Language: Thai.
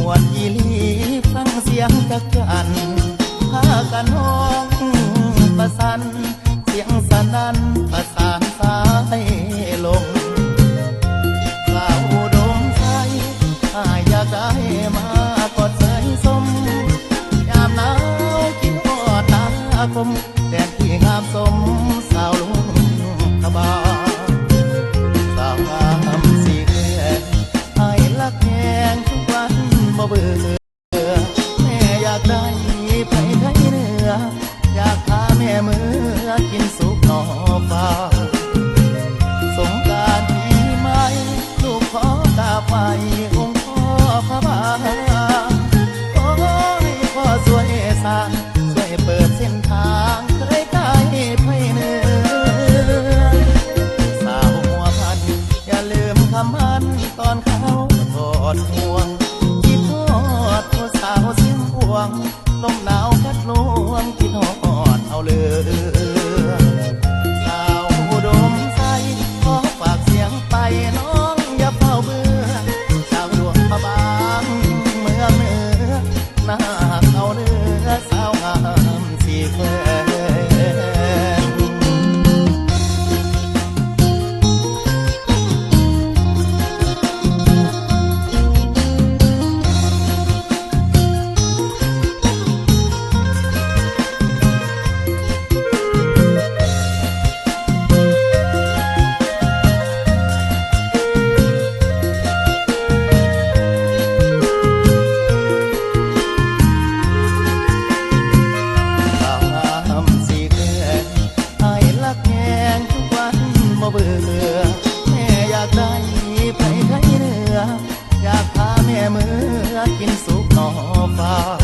วนยีลีฟังเสียงจักจันพากันห้องประสันเสียงสนั่นประสานสายลมกล่าวอุดมใจอยากได้มากอดเสยสมยามหนาวคิดทอดตาคมแดดที่งามสมสาวลุงทบาสาวงามสีเกลือให้ลักแหงทุกวันบ่เบื่อแม่อยากได้ไปไทยเหนืออยากพาแม่มือกินสุกนอฟ้าสงกรานต์ปีใหม่ลูกขอกราบไหว้องค์พ่อพระบาทขอให้พ่อช่วยสร้างช่วยเปิดเส้นทางเคยใกล้ไทยเหนือสาวหัวพันอย่าลืมคำมันตอนเขาทอดห่วงคิดทอดตัวสาวเสียงพวงลมหนาวพัดลวงคิดทอดเอาเลยสาวอุดมใจขอฝากเสียงไปน้องอย่าเฝ้าเบื่อสาวดวงพระบางเมืองเหนือหน้าเอาเนื้อสาวงามสีแควเบื่อแม่อยากได้ไปไทยเหนืออยากพาแม่มือกินสุกนอฟ้า